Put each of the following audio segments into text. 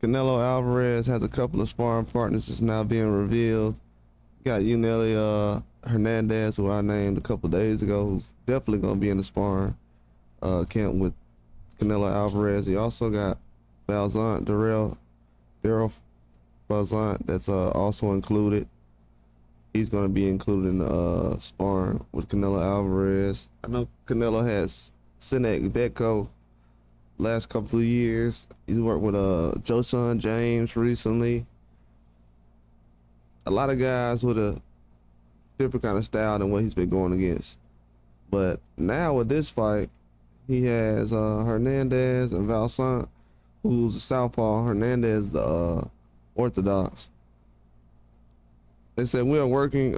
Canelo Alvarez has a couple of sparring partners that's now being revealed. Got Yoenli Hernandez, who I named a couple days ago, who's definitely going to be in the sparring camp with Canelo Alvarez. He also got Valzant, Darrell Valzant, that's also included. He's going to be included in the sparring with Canelo Alvarez. I know Canelo has Sinek Betko last couple of years. He's worked with Joshua James recently. A lot of guys with a different kind of style than what he's been going against. But now with this fight, he has Hernandez and Valsaint, who's a southpaw. Hernandez the orthodox. They said we are working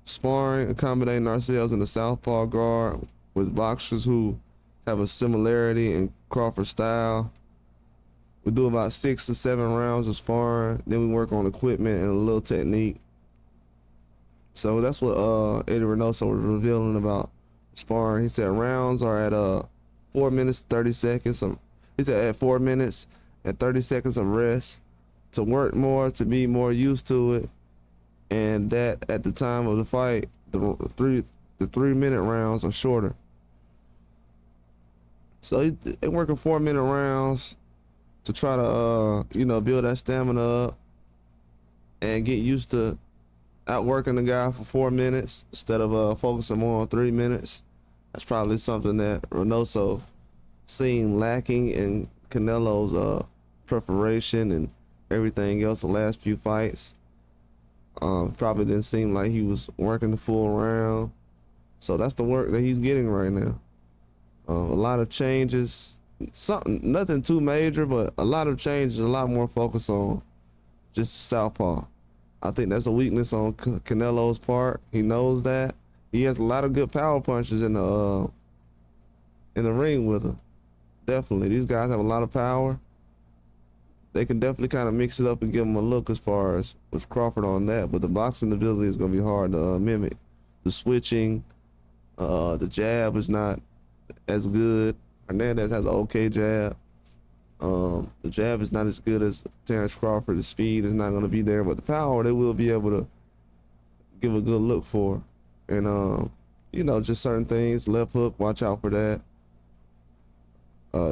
sparring, accommodating ourselves in the southpaw guard with boxers who have a similarity in Crawford style. We do about 6 to 7 rounds of sparring. Then we work on equipment and a little technique. So that's what Eddie Reynoso was revealing about sparring. He said rounds are at 4 minutes, 30 seconds. He said at 4 minutes and 30 seconds of rest to work more, to be more used to it. And that at the time of the fight, the 3 minute rounds are shorter. So they're working 4 minute rounds to try to, build that stamina up and get used to outworking the guy for 4 minutes instead of focusing more on 3 minutes. That's probably something that Reynoso seen lacking in Canelo's preparation and everything else the last few fights. Probably didn't seem like he was working the full round. So that's the work that he's getting right now. A lot of changes, nothing too major, but a lot of changes, a lot more focus on just southpaw. I think that's a weakness on Canelo's part. He knows that. He has a lot of good power punches in the ring with him. Definitely, these guys have a lot of power. They can definitely kind of mix it up and give him a look as far as with Crawford on that. But the boxing ability is going to be hard to mimic. The switching, the jab is not as good. Hernandez has an okay jab. The jab is not as good as Terrence Crawford. The speed is not going to be there, but the power they will be able to give a good look for. And just certain things. Left hook, watch out for that.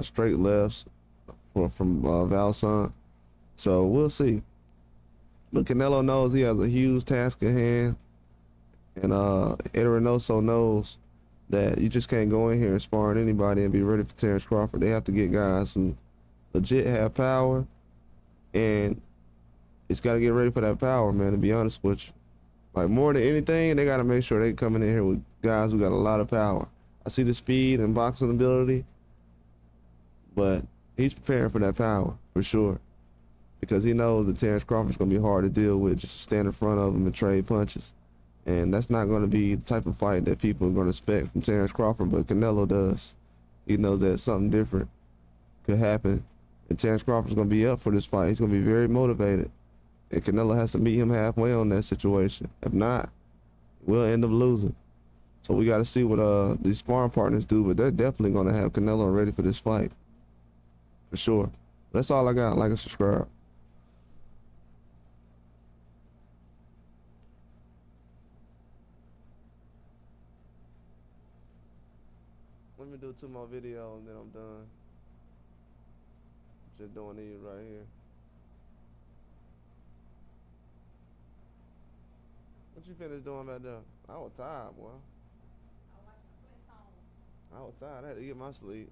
Straight lefts from Valsaint. So we'll see. But Canelo knows he has a huge task at hand, and Eddie Reynoso knows that you just can't go in here and spar anybody and be ready for Terrence Crawford. They have to get guys who legit have power, and it's got to get ready for that power, man, to be honest with you. Like, more than anything, they got to make sure they coming in here with guys who got a lot of power. I see the speed and boxing ability, but he's preparing for that power, for sure, because he knows that Terrence Crawford's going to be hard to deal with, just to stand in front of him and trade punches. And that's not going to be the type of fight that people are going to expect from Terrence Crawford, but Canelo does. He knows that something different could happen, and Terrence Crawford's going to be up for this fight. He's going to be very motivated, and Canelo has to meet him halfway on that situation. If not, we'll end up losing. So we got to see what these sparring partners do, but they're definitely going to have Canelo ready for this fight, for sure. That's all I got. Like and subscribe. Let me do 2 more videos and then I'm done. Just doing these right here. What you finished doing back there? I was tired, boy. I was tired. I had to get my sleep.